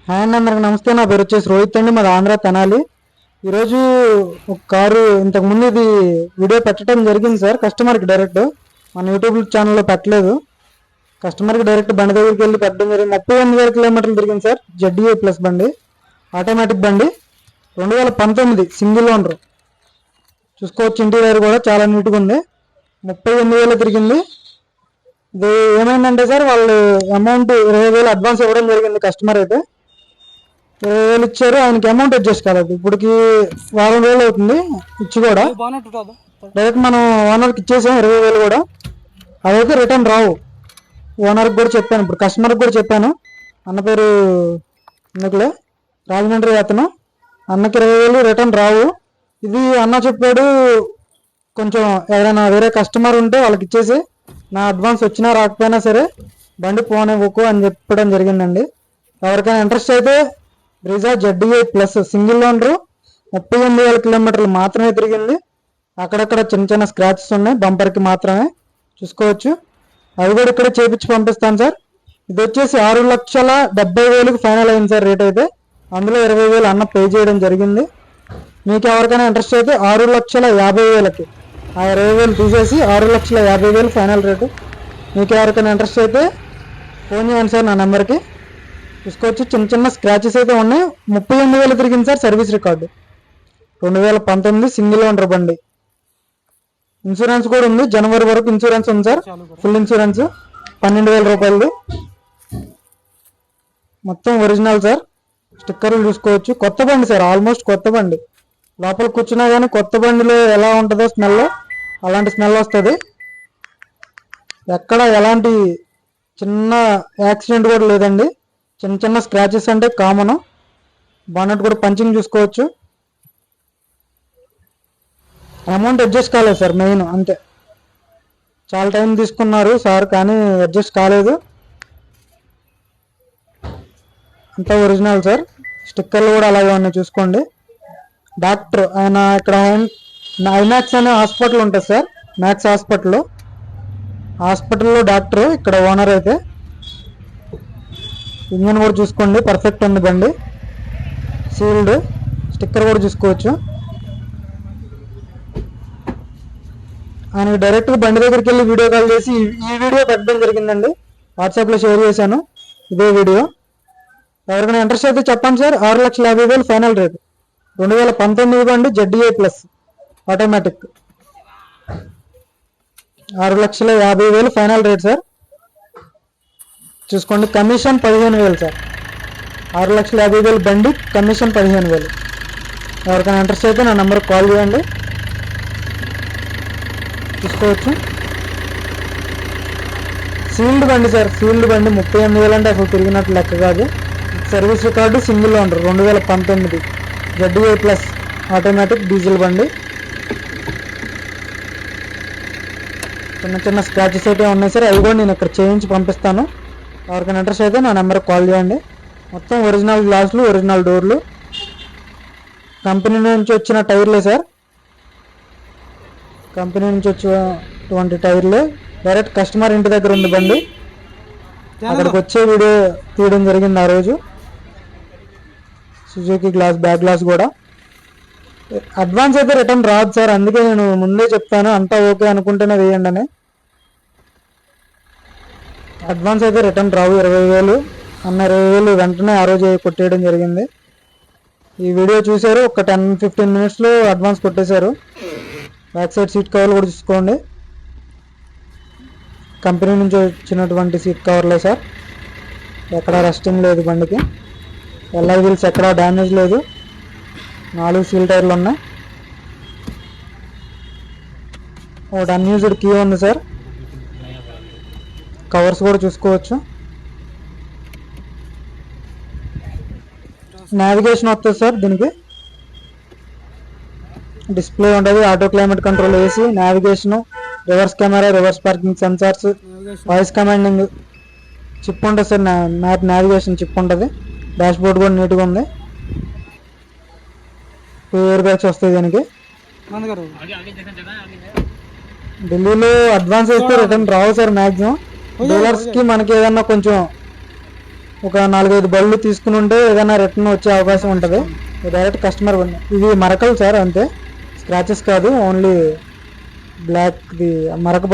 Hi అండి, అందరికి నమస్తే. నా పేరు వచ్చేసి రోహిత్ అండి, మాది ఆంధ్ర తెనాలి. ఈరోజు ఒక కారు ఇంతకుముందు ఇది వీడియో పెట్టడం జరిగింది సార్. కస్టమర్కి డైరెక్ట్ మన యూట్యూబ్ ఛానల్లో పెట్టలేదు. కస్టమర్కి డైరెక్ట్ బండి దగ్గరికి వెళ్ళి పెట్టడం జరిగింది. 38,000 కిలోమీటర్లు తిరిగింది సార్. జెడ్డీఏ ప్లస్ బండి, ఆటోమేటిక్ బండి, 2019 సింగిల్ ఓనర్. చూసుకోవచ్చు, ఇంటీరియర్ కూడా చాలా నీట్గా ఉంది. 38,000 తిరిగింది. ఇది ఏమైందంటే సార్, వాళ్ళు అమౌంట్ 20,000 అడ్వాన్స్ ఇవ్వడం జరిగింది. కస్టమర్ అయితే 20,000 ఇచ్చారు. ఆయనకి అమౌంట్ అడ్జస్ట్ కాలేదు. ఇప్పటికి వారం రోజులు అవుతుంది ఇచ్చి కూడా. డైరెక్ట్ మనం ఓనర్కి ఇచ్చేసాం 20,000 కూడా. అదైతే రిటర్న్ రావు. ఓనర్కి కూడా చెప్పాను, ఇప్పుడు కస్టమర్కి కూడా చెప్పాను. అన్న పేరు ఎందుకులే, రాజమండ్రి అతను. అన్నకి 20,000 రిటర్న్ రావు. ఇది అన్న చెప్పాడు, కొంచెం ఎవరైనా వేరే కస్టమర్ ఉంటే వాళ్ళకి ఇచ్చేసి నా అడ్వాన్స్ వచ్చినా రాకపోయినా సరే బండి పోనివ్వకు అని చెప్పడం జరిగిందండి. ఎవరికైనా ఇంట్రెస్ట్ అయితే Brezza ZDA plus single owner, 38,000 కిలోమీటర్లు మాత్రమే తిరిగింది. అక్కడక్కడ చిన్న చిన్న స్క్రాచెస్ ఉన్నాయి, బంపర్కి మాత్రమే. చూసుకోవచ్చు, అవి కూడా ఇక్కడ చేపించి పంపిస్తాను సార్. ఇది వచ్చేసి 6,70,000కి ఫైనల్ అయింది సార్ రేట్ అయితే. అందులో 20,000 అన్న పే చేయడం జరిగింది. మీకు ఎవరికైనా ఇంట్రెస్ట్ అయితే 6,50,000కి ఆ 20,000 తీసేసి 6,50,000 ఫైనల్ రేటు. మీకు ఎవరికైనా ఇంట్రెస్ట్ అయితే ఫోన్ చేయండి సార్ నా నెంబర్కి. చూసుకోవచ్చు, చిన్న చిన్న స్క్రాచెస్ అయితే ఉన్నాయి. 38,000 తిరిగింది sir. Service record 2019 single owner బండి. ఇన్సూరెన్స్ కూడా ఉంది, జనవరి వరకు ఇన్సూరెన్స్ ఉంది సార్. Full insurance 12,000 రూపాయలది. మొత్తం ఒరిజినల్ సార్. స్టిక్కర్లు చూసుకోవచ్చు. కొత్త బండి సార్, ఆల్మోస్ట్ కొత్త బండి. లోపల కూర్చున్నా కానీ కొత్త బండిలో ఎలా ఉంటుందో స్మెల్, అలాంటి స్మెల్ వస్తుంది. ఎక్కడ ఎలాంటి చిన్న యాక్సిడెంట్ కూడా లేదండి. చిన్న చిన్న స్క్రాచెస్ అంటే కామన్. బానెట్ కూడా పంచింగ్ చూసుకోవచ్చు. అమౌంట్ అడ్జస్ట్ కాలేదు సార్, మెయిన్ అంతే. చాలా టైం తీసుకున్నారు సార్, కానీ అడ్జస్ట్ కాలేదు. అంతా ఒరిజినల్ సార్. స్టిక్కర్లు కూడా అలాగే ఉన్నాయి, చూసుకోండి. డాక్టర్ ఆయన ఇక్కడ ఐమాక్స్ అనే హాస్పిటల్ ఉంటుంది సార్, మ్యాక్స్ హాస్పిటల్లో డాక్టర్, ఇక్కడ ఓనర్ అయితే. ఇంజన్ కూడా చూసుకోండి, పర్ఫెక్ట్ ఉంది బండి. సీల్డ్ స్టిక్కర్ కూడా చూసుకోవచ్చు. ఆయనకి డైరెక్ట్గా బండి దగ్గరికి వెళ్ళి వీడియో కాల్ చేసి ఈ వీడియో పెట్టడం జరిగిందండి. వాట్సాప్లో షేర్ చేశాను ఇదే వీడియో. ఎవరికైనా ఇంట్రెస్ట్ అయితే చెప్పండి సార్. 6,50,000 final rate. 2019 బండి, ZDA plus automatic. 6,50,000 final rate sir. చూసుకోండి, కమిషన్ 15,000 సార్. 6,50,000 బండి, కమిషన్ 15,000. ఎవరికైనా ఇంట్రెస్ట్ అయితే నా నెంబర్కి కాల్ చేయండి. చూసుకోవచ్చు, సీల్డ్ బండి సార్. సీల్డ్ బండి 38,000 అంటే అసలు తిరిగినట్టు లెక్క కాదు. Service record single owner, 2019 ZDA plus automatic diesel బండి. చిన్న చిన్న స్క్రాచెస్ అయితే ఉన్నాయి సార్, అవి కూడా నేను ఇక్కడ చేయించి పంపిస్తాను. ఎవరికైనా ఇంట్రెస్ట్ అయితే నా నెంబర్కి కాల్ చేయండి. మొత్తం ఒరిజినల్ గ్లాసులు, ఒరిజినల్ డోర్లు, కంపెనీ నుంచి వచ్చిన టైర్లే సార్. కంపెనీ నుంచి వచ్చేటువంటి టైర్లే. డైరెక్ట్ కస్టమర్ ఇంటి దగ్గర ఉంది బండి. అక్కడికి వచ్చే వీడియో తీయడం జరిగింది ఆ రోజు. సుజుకి గ్లాస్, బ్యాక్ గ్లాస్ కూడా. అడ్వాన్స్ అయితే రిటర్న్ రాదు సార్, అందుకే నేను ముందే చెప్తాను. అంతా ఓకే అనుకుంటేనే వేయండి అని. అడ్వాన్స్ అయితే రిటర్న్ రావు. 20,000 అన్న 20,000 వెంటనే ఆ రోజు కొట్టేయడం జరిగింది. ఈ వీడియో చూశారు, ఒక 10-15 మినిట్స్లో అడ్వాన్స్ కొట్టేశారు. బ్యాక్ సైడ్ సీట్ కవర్లు కూడా చూసుకోండి, కంపెనీ నుంచి వచ్చినటువంటి సీట్ కవర్లే సార్. ఎక్కడ రస్టింగ్ లేదు బండికి. ఎల్ఐ వీల్స్ ఎక్కడ డ్యామేజ్ లేదు. 4 సీల్ టైర్లు ఉన్నాయి. ఒకటి అన్యూజ్డ్ కీ ఉంది సార్. కవర్స్ కూడా చూసుకోవచ్చు. నావిగేషన్ వస్తుంది సార్ దీనికి. డిస్ప్లే ఉంటుంది, auto climate control, AC, navigation, reverse camera, reverse parking sensors, voice commanding chip ఉంటుంది సార్. మ్యాప్ నావిగేషన్ చిప్ ఉంటుంది. డాష్ బోర్డ్ కూడా నీట్గా ఉంది. 2 ఇయర్ బ్యాగ్స్ వస్తాయి దీనికి. ఢిల్లీలో అడ్వాన్స్ అయితే రిటర్న్ రావు సార్ మ్యాక్సిమం. డీలర్స్కి మనకి ఏదన్నా కొంచెం ఒక 4-5 బళ్ళు తీసుకుని ఉంటే ఏదైనా రిటర్న్ వచ్చే అవకాశం ఉంటుంది. డైరెక్ట్ కస్టమర్ ఇవి మరకలు సార్, అంతే, స్క్రాచెస్ కాదు, ఓన్లీ బ్లాక్ది మరక